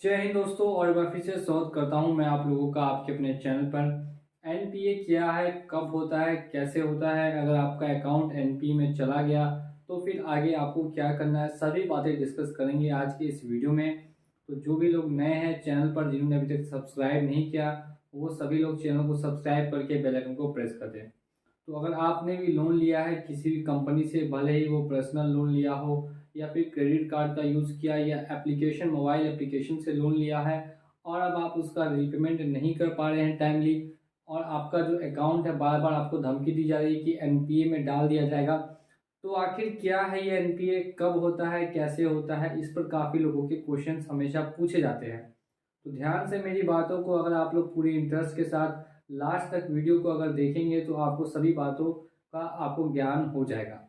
जय हिंद दोस्तों। और मैं फिर से स्वागत करता हूं मैं आप लोगों का आपके अपने चैनल पर। एनपीए क्या है, कब होता है, कैसे होता है, अगर आपका अकाउंट एनपीए में चला गया तो फिर आगे आपको क्या करना है, सभी बातें डिस्कस करेंगे आज के इस वीडियो में। तो जो भी लोग नए हैं चैनल पर, जिन्होंने अभी तक सब्सक्राइब नहीं किया, वो सभी लोग चैनल को सब्सक्राइब करके बेल आइकन को प्रेस कर दें। तो अगर आपने भी लोन लिया है किसी भी कंपनी से, भले ही वो पर्सनल लोन लिया हो या फिर क्रेडिट कार्ड का यूज़ किया या एप्लीकेशन, मोबाइल एप्लीकेशन से लोन लिया है और अब आप उसका रीपेमेंट नहीं कर पा रहे हैं टाइमली, और आपका जो अकाउंट है बार बार आपको धमकी दी जा रही है कि एनपीए में डाल दिया जाएगा, तो आखिर क्या है ये एनपीए, कब होता है, कैसे होता है, इस पर काफ़ी लोगों के क्वेश्चंस हमेशा पूछे जाते हैं। तो ध्यान से मेरी बातों को अगर आप लोग पूरी इंटरेस्ट के साथ लास्ट तक वीडियो को अगर देखेंगे तो आपको सभी बातों का आपको ज्ञान हो जाएगा।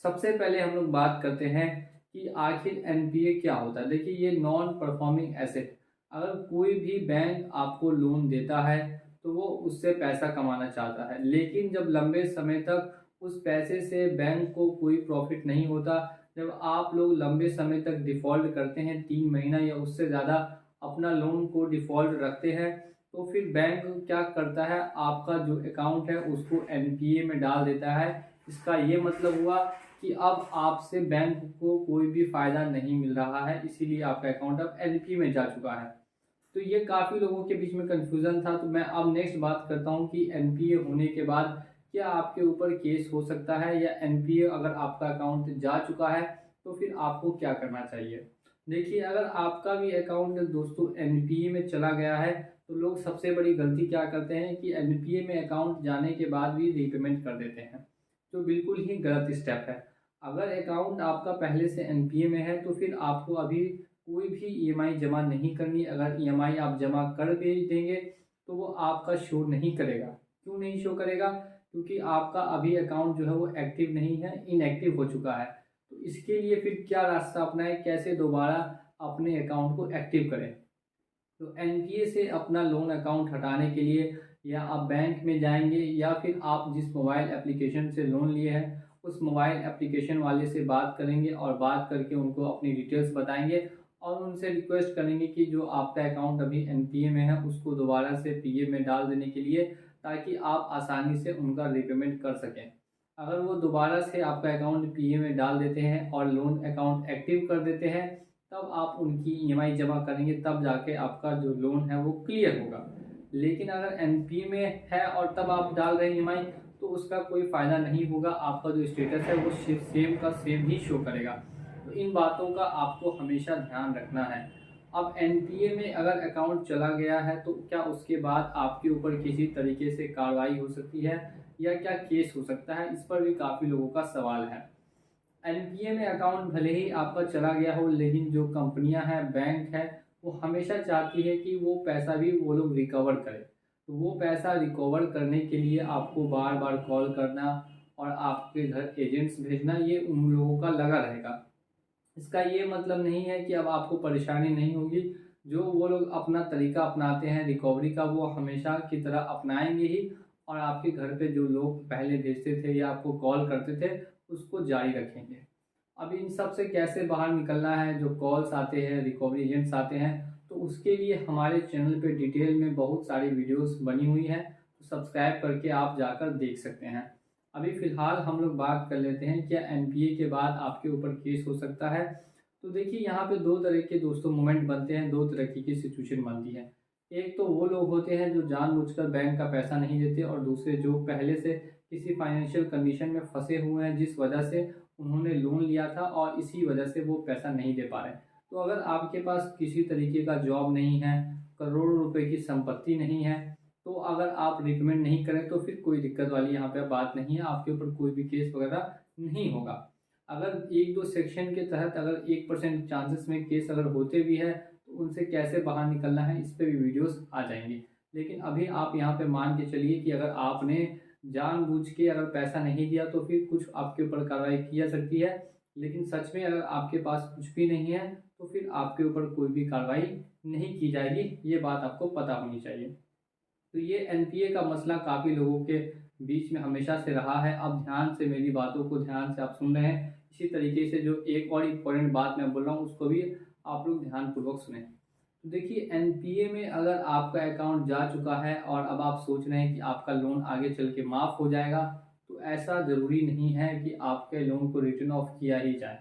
सबसे पहले हम लोग बात करते हैं कि आखिर एनपीए क्या होता है। देखिए, ये नॉन परफॉर्मिंग एसेट। अगर कोई भी बैंक आपको लोन देता है तो वो उससे पैसा कमाना चाहता है, लेकिन जब लंबे समय तक उस पैसे से बैंक को कोई प्रॉफिट नहीं होता, जब आप लोग लंबे समय तक डिफ़ॉल्ट करते हैं, 3 महीना या उससे ज़्यादा अपना लोन को डिफ़ॉल्ट रखते हैं, तो फिर बैंक क्या करता है, आपका जो अकाउंट है उसको एनपीए में डाल देता है। इसका ये मतलब हुआ कि अब आपसे बैंक को कोई भी फ़ायदा नहीं मिल रहा है, इसीलिए आपका अकाउंट अब एनपीए में जा चुका है। तो ये काफ़ी लोगों के बीच में कन्फ्यूज़न था। तो मैं अब नेक्स्ट बात करता हूँ कि एनपीए होने के बाद क्या आपके ऊपर केस हो सकता है, या एनपीए अगर आपका अकाउंट जा चुका है तो फिर आपको क्या करना चाहिए। देखिए, अगर आपका भी अकाउंट दोस्तों एनपीए में चला गया है तो लोग सबसे बड़ी गलती क्या करते हैं कि एनपीए में अकाउंट जाने के बाद भी रीपेमेंट कर देते हैं, जो बिल्कुल ही गलत स्टेप है। अगर अकाउंट आपका पहले से एनपीए में है तो फिर आपको अभी कोई भी ईएमआई जमा नहीं करनी। अगर ईएमआई आप जमा कर भी देंगे तो वो आपका शो नहीं करेगा। क्यों नहीं शो करेगा? क्योंकि आपका अभी अकाउंट जो है वो एक्टिव नहीं है, इनएक्टिव हो चुका है। तो इसके लिए फिर क्या रास्ता अपनाएं, कैसे दोबारा अपने अकाउंट को एक्टिव करें। तो एनपीए से अपना लोन अकाउंट हटाने के लिए या आप बैंक में जाएंगे या फिर आप जिस मोबाइल एप्लीकेशन से लोन लिए हैं उस मोबाइल एप्लीकेशन वाले से बात करेंगे, और बात करके उनको अपनी डिटेल्स बताएंगे और उनसे रिक्वेस्ट करेंगे कि जो आपका अकाउंट अभी एनपीए में है उसको दोबारा से पीए में डाल देने के लिए, ताकि आप आसानी से उनका रीपेमेंट कर सकें। अगर वो दोबारा से आपका अकाउंट पीए में डाल देते हैं और लोन अकाउंट एक्टिव कर देते हैं, तब आप उनकी ईएमआई जमा करेंगे, तब जाके आपका जो लोन है वो क्लियर होगा। लेकिन अगर एनपीए में है और तब आप डाल रहे हैं ईएमआई, तो उसका कोई फ़ायदा नहीं होगा। आपका जो स्टेटस है वो सेम का सेम ही शो करेगा। तो इन बातों का आपको हमेशा ध्यान रखना है। अब एनपीए में अगर अकाउंट चला गया है तो क्या उसके बाद आपके ऊपर किसी तरीके से कार्रवाई हो सकती है, या क्या केस हो सकता है, इस पर भी काफ़ी लोगों का सवाल है। एनपीए में अकाउंट भले ही आपका चला गया हो, लेकिन जो कंपनियां हैं, बैंक है, वो हमेशा चाहती है कि वो पैसा भी वो लोग रिकवर करें। तो वो पैसा रिकवर करने के लिए आपको बार बार कॉल करना और आपके घर एजेंट्स भेजना, ये उन लोगों का लगा रहेगा। इसका ये मतलब नहीं है कि अब आपको परेशानी नहीं होगी। जो वो लोग अपना तरीका अपनाते हैं रिकवरी का, वो हमेशा की तरह अपनाएंगे ही, और आपके घर पे जो लोग पहले भेजते थे या आपको कॉल करते थे उसको जारी रखेंगे। अब इन सब से कैसे बाहर निकलना है, जो कॉल्स आते हैं, रिकवरी एजेंट्स आते हैं, तो उसके लिए हमारे चैनल पे डिटेल में बहुत सारी वीडियोस बनी हुई हैं, तो सब्सक्राइब करके आप जाकर देख सकते हैं। अभी फ़िलहाल हम लोग बात कर लेते हैं क्या एनपीए के बाद आपके ऊपर केस हो सकता है। तो देखिए, यहाँ पे दो तरह के दोस्तों मोमेंट बनते हैं, दो तरह की सिचुएशन बनती है। एक तो वो लोग होते हैं जो जानबूझकर बैंक का पैसा नहीं देते, और दूसरे जो पहले से किसी फाइनेंशियल कंडीशन में फंसे हुए हैं, जिस वजह से उन्होंने लोन लिया था और इसी वजह से वो पैसा नहीं दे पा रहे। तो अगर आपके पास किसी तरीके का जॉब नहीं है, करोड़ों रुपए की संपत्ति नहीं है, तो अगर आप रिकमेंड नहीं करें तो फिर कोई दिक्कत वाली यहाँ पे बात नहीं है, आपके ऊपर कोई भी केस वगैरह नहीं होगा। अगर एक दो सेक्शन के तहत अगर 1% चांसेस में केस अगर होते भी है, तो उनसे कैसे बाहर निकलना है इस पे भी वीडियोस आ जाएंगी। लेकिन अभी आप यहाँ पे मान के चलिए कि अगर आपने जानबूझ के अगर पैसा नहीं दिया तो फिर कुछ आपके ऊपर कार्रवाई की जा सकती है। लेकिन सच में अगर आपके पास कुछ भी नहीं है तो फिर आपके ऊपर कोई भी कार्रवाई नहीं की जाएगी, ये बात आपको पता होनी चाहिए। तो ये एनपीए का मसला काफ़ी लोगों के बीच में हमेशा से रहा है। अब ध्यान से मेरी बातों को ध्यान से आप सुन रहे हैं, इसी तरीके से जो एक और इम्पोर्टेंट बात मैं बोल रहा हूँ उसको भी आप लोग ध्यानपूर्वक सुने। तो देखिए, एनपीए में अगर आपका अकाउंट जा चुका है और अब आप सोच रहे हैं कि आपका लोन आगे चल के माफ़ हो जाएगा, तो ऐसा ज़रूरी नहीं है कि आपके लोन को रिटर्न ऑफ किया ही जाए।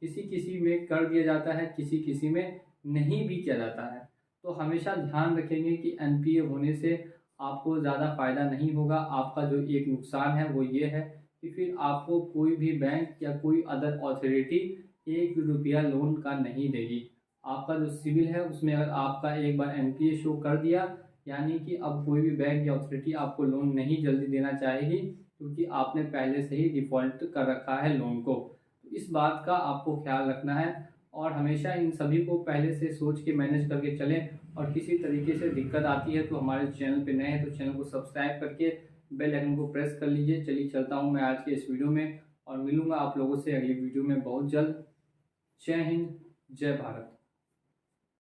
किसी किसी में कर दिया जाता है, किसी किसी में नहीं भी किया जाता है। तो हमेशा ध्यान रखेंगे कि एनपीए होने से आपको ज़्यादा फ़ायदा नहीं होगा। आपका जो एक नुकसान है वो ये है कि फिर आपको कोई भी बैंक या कोई अदर अथॉरिटी एक भी रुपया लोन का नहीं देगी। आपका जो सिविल है उसमें अगर आपका एक बार एनपीए शो कर दिया, यानी कि अब कोई भी बैंक या अथॉरिटी आपको लोन नहीं जल्दी देना चाहेगी, क्योंकि आपने पहले से ही डिफ़ॉल्ट कर रखा है लोन को। तो इस बात का आपको ख्याल रखना है और हमेशा इन सभी को पहले से सोच के मैनेज करके चलें। और किसी तरीके से दिक्कत आती है तो हमारे चैनल पे नए हैं तो चैनल को सब्सक्राइब करके बेल आइकन को प्रेस कर लीजिए। चलिए चलता हूँ मैं आज के इस वीडियो में और मिलूंगा आप लोगों से अगली वीडियो में बहुत जल्द। जय हिंद, जय भारत।